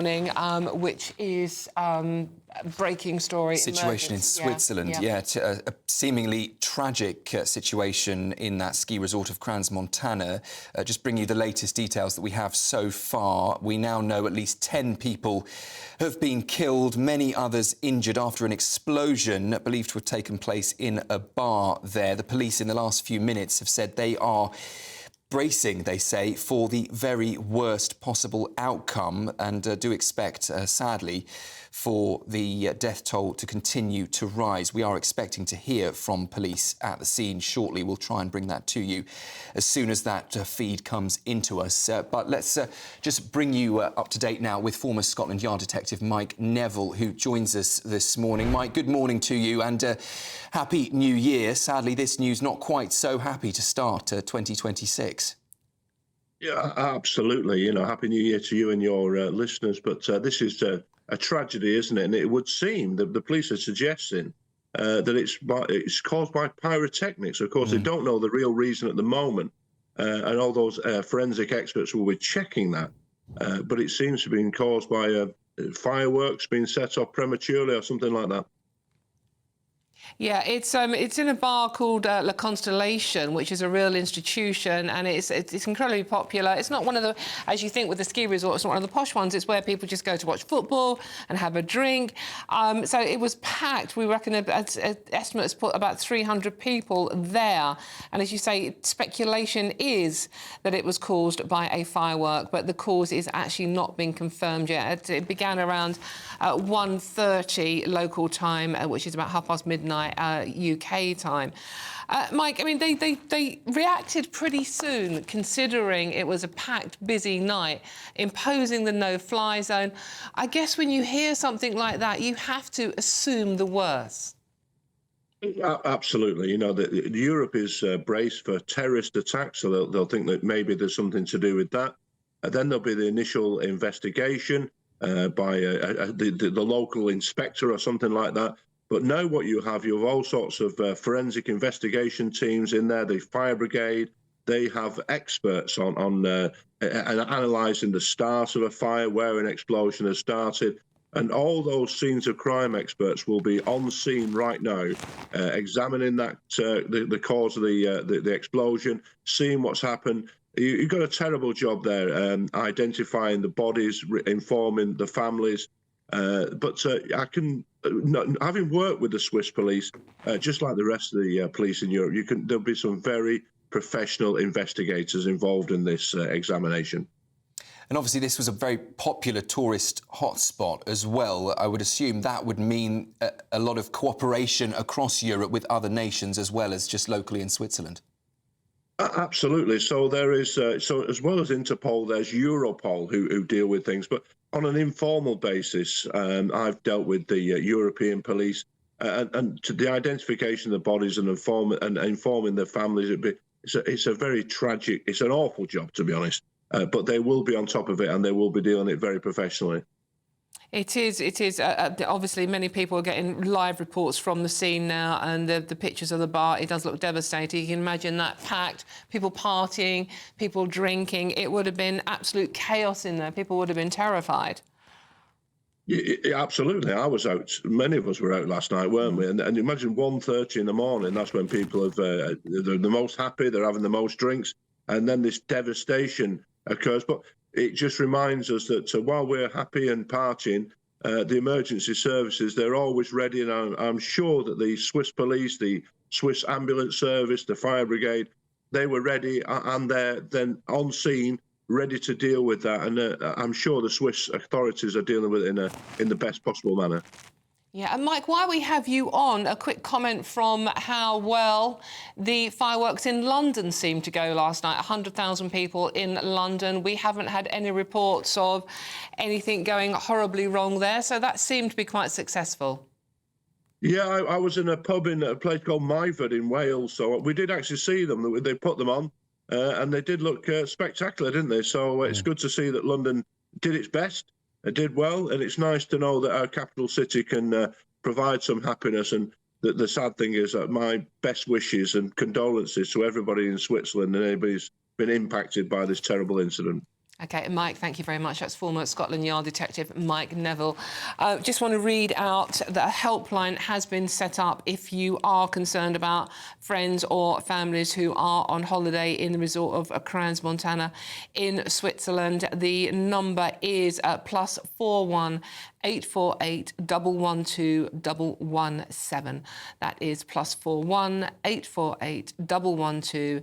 morning, which is breaking story. Situation in Switzerland, a seemingly tragic situation in that ski resort of Crans-Montana. Just bring you the latest details that we have so far. We now know at least 10 people have been killed, many others injured after an explosion believed to have taken place in a bar there. The police in the last few minutes have said they are bracing, they say, for the very worst possible outcome and do expect, sadly, for the death toll to continue to rise. We are expecting to hear from police at the scene shortly. We'll try and bring that to you as soon as that feed comes into us. But let's just bring you up to date now with former Scotland Yard detective Mike Neville, who joins us this morning. Mike, good morning to you and Happy New Year. Sadly, this news not quite so happy to start 2026. Yeah, absolutely. You know, Happy New Year to you and your listeners. But this is a tragedy, isn't it? And it would seem that the police are suggesting that it's caused by pyrotechnics. Of course, they don't know the real reason at the moment, and all those forensic experts will be checking that. But it seems to have been caused by fireworks being set off prematurely or something like that. Yeah, it's in a bar called La Constellation, which is a real institution, and it's incredibly popular. It's not one of the, as you think with the ski resort, it's not one of the posh ones. It's where people just go to watch football and have a drink. So it was packed. We reckon estimates put about 300 people there. And as you say, speculation is that it was caused by a firework, but the cause is actually not been confirmed yet. It began around 1:30 local time, which is about midnight. UK time. Mike, I mean, they reacted pretty soon, considering it was a packed, busy night, imposing the no-fly zone. I guess when you hear something like that, you have to assume the worst. Absolutely. You know, Europe is braced for terrorist attacks, so they'll think that maybe there's something to do with that. And then there'll be the initial investigation by the local inspector or something like that. But now what you have all sorts of forensic investigation teams in there, the fire brigade. They have experts on analysing the start of a fire, where an explosion has started. And all those scenes of crime experts will be on scene right now, examining that the cause of the explosion, seeing what's happened. You've got a terrible job there, identifying the bodies, informing the families. But I can, having worked with the Swiss police, just like the rest of the police in Europe, there'll be some very professional investigators involved in this examination. And obviously this was a very popular tourist hotspot as well. I would assume that would mean a lot of cooperation across Europe with other nations as well as just locally in Switzerland. Absolutely. So there is, so as well as Interpol, there's Europol who deal with things, but on an informal basis. I've dealt with the European police and to the identification of the bodies and informing their families. It's a very tragic, it's an awful job, to be honest, but they will be on top of it and they will be dealing it very professionally. It is. Obviously, many people are getting live reports from the scene now, and the pictures of the bar, it does look devastating. You can imagine that packed, people partying, people drinking. It would have been absolute chaos in there. People would have been terrified. Yeah, absolutely. I was out. Many of us were out last night, weren't we? And imagine 1:30 in the morning. That's when people they're the most happy. They're having the most drinks, and then this devastation occurs. But it just reminds us that while we're happy and partying, the emergency services, they're always ready. And I'm sure that the Swiss police, the Swiss ambulance service, the fire brigade, they were ready and they're then on scene, ready to deal with that. And I'm sure the Swiss authorities are dealing with it in the best possible manner. Yeah, and Mike, while we have you on, a quick comment from how well the fireworks in London seemed to go last night. 100,000 people in London. We haven't had any reports of anything going horribly wrong there, so that seemed to be quite successful. Yeah, I was in a pub in a place called Myford in Wales, so we did actually see them. They put them on, and they did look spectacular, didn't they? So it's good to see that London did its best. It did well, and it's nice to know that our capital city can provide some happiness. And the sad thing is that my best wishes and condolences to everybody in Switzerland and anybody who's been impacted by this terrible incident. OK, Mike, thank you very much. That's former Scotland Yard detective Mike Neville. Just want to read out that a helpline has been set up if you are concerned about friends or families who are on holiday in the resort of Crans Montana in Switzerland. The number is +41 848 112 117. That is +41 848 112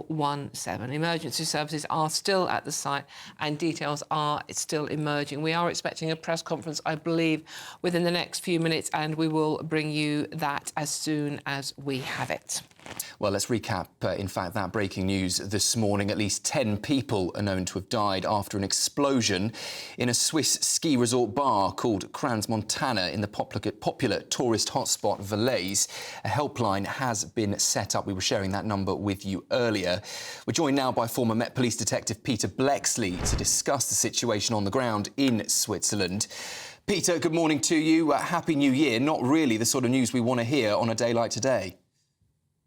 117. Emergency services are still at the site and details are still emerging. We are expecting a press conference, I believe, within the next few minutes, and we will bring you that as soon as we have it. Well, let's recap, in fact, that breaking news this morning. At least 10 people are known to have died after an explosion in a Swiss ski resort bar called Crans Montana in the popular tourist hotspot Valais. A helpline has been set up. We were sharing that number with you earlier. We're joined now by former Met Police Detective Peter Blexley to discuss the situation on the ground in Switzerland. Peter, good morning to you. Happy New Year. Not really the sort of news we want to hear on a day like today.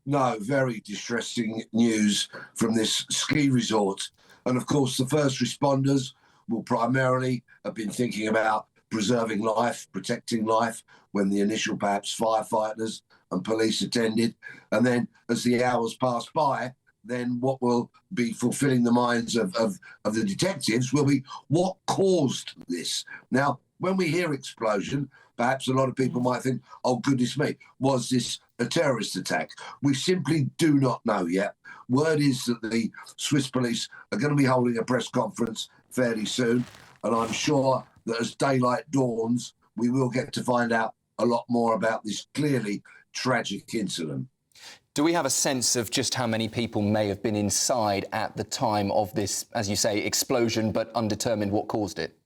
No, very distressing news from this ski resort. And of course, the first responders will primarily have been thinking about preserving life, protecting life, when the initial perhaps firefighters and police attended. And then as the hours pass by, then what will be fulfilling the minds of the detectives will be what caused this. Now, when we hear explosion, perhaps a lot of people might think, oh, goodness me, was this a terrorist attack? We simply do not know yet. Word is that the Swiss police are going to be holding a press conference fairly soon, and I'm sure that as daylight dawns, we will get to find out a lot more about this clearly tragic incident. Do we have a sense of just how many people may have been inside at the time of this, as you say, explosion, but undetermined what caused it?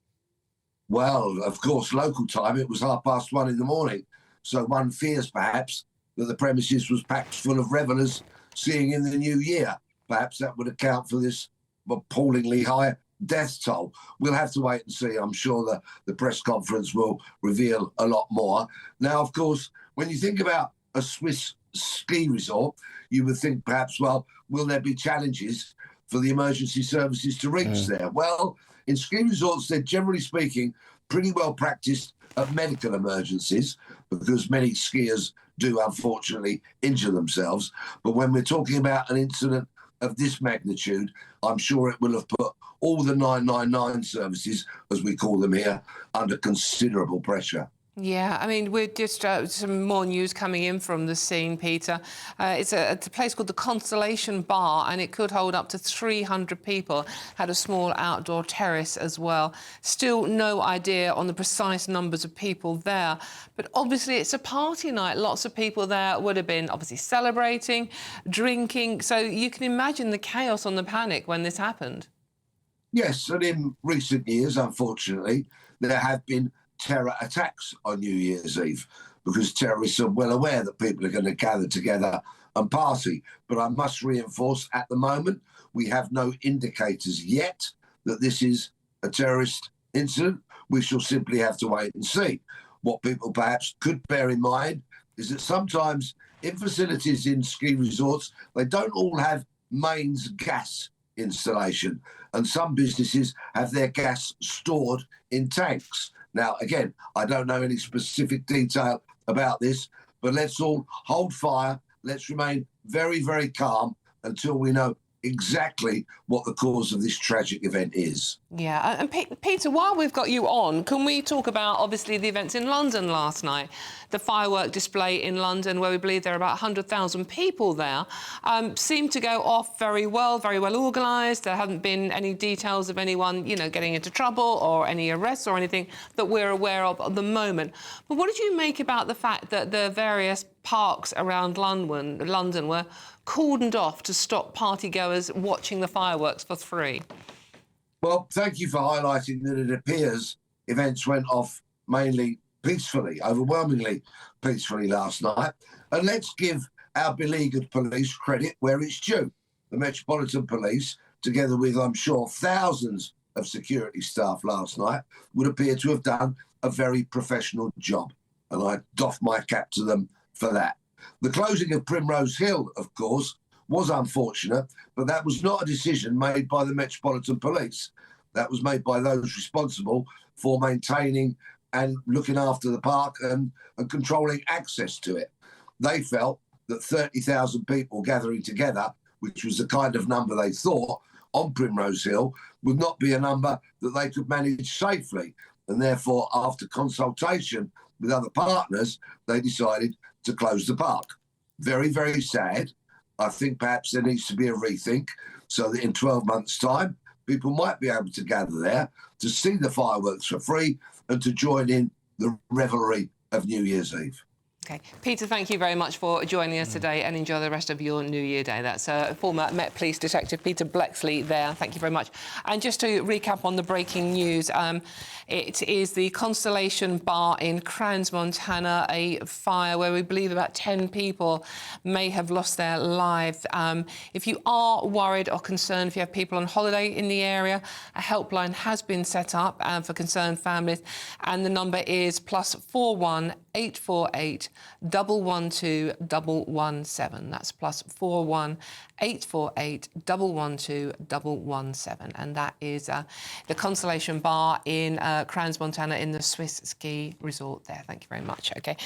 Well, of course, local time, it was 1:30 in the morning. So one fears, perhaps, that the premises was packed full of revellers seeing in the new year. Perhaps that would account for this appallingly high death toll. We'll have to wait and see. I'm sure that the press conference will reveal a lot more. Now, of course, when you think about a Swiss ski resort, you would think perhaps, well, will there be challenges for the emergency services to reach there? Well, in ski resorts, they're generally speaking pretty well practiced at medical emergencies, because many skiers do unfortunately injure themselves. But when we're talking about an incident of this magnitude, I'm sure it will have put all the 999 services, as we call them here, under considerable pressure. Yeah, I mean, we're just some more news coming in from the scene, Peter. It's a place called the Constellation Bar, and it could hold up to 300 people. Had a small outdoor terrace as well. Still no idea on the precise numbers of people there. But obviously, it's a party night. Lots of people there would have been obviously celebrating, drinking. So you can imagine the chaos and the panic when this happened. Yes, and in recent years, unfortunately, there have been terror attacks on New Year's Eve, because terrorists are well aware that people are going to gather together and party. But I must reinforce, at the moment, we have no indicators yet that this is a terrorist incident. We shall simply have to wait and see. What people perhaps could bear in mind is that sometimes in facilities in ski resorts, they don't all have mains gas installation, and some businesses have their gas stored in tanks. Now, again, I don't know any specific detail about this, but let's all hold fire. Let's remain very, very calm until we know exactly what the cause of this tragic event is. Yeah, and Peter, while we've got you on, can we talk about, obviously, the events in London last night? The firework display in London, where we believe there are about 100,000 people there, seemed to go off very well organised. There haven't been any details of anyone, you know, getting into trouble or any arrests or anything that we're aware of at the moment. But what did you make about the fact that the various parks around London were cordoned off to stop partygoers watching the fireworks for free? Well, thank you for highlighting that. It appears events went off mainly peacefully, overwhelmingly peacefully last night. And let's give our beleaguered police credit where it's due. The Metropolitan Police, together with, I'm sure, thousands of security staff last night, would appear to have done a very professional job. And I doff my cap to them for that. The closing of Primrose Hill, of course, was unfortunate, but that was not a decision made by the Metropolitan Police. That was made by those responsible for maintaining and looking after the park and controlling access to it. They felt that 30,000 people gathering together, which was the kind of number they thought on Primrose Hill, would not be a number that they could manage safely. And therefore, after consultation with other partners, they decided to close the park. Very, very sad. I think perhaps there needs to be a rethink so that in 12 months' time, people might be able to gather there to see the fireworks for free and to join in the revelry of New Year's Eve. OK. Peter, thank you very much for joining us today and enjoy the rest of your New Year Day. That's former Met Police Detective Peter Blexley there. Thank you very much. And just to recap on the breaking news, it is the Constellation Bar in Crans, Montana, a fire where we believe about 10 people may have lost their lives. If you are worried or concerned, if you have people on holiday in the area, a helpline has been set up for concerned families, and the number is +41 848 112 117. That's +41 848 112 117, and that is the Constellation Bar in Crans, Montana, in the Swiss ski resort there. Thank you very much. OK.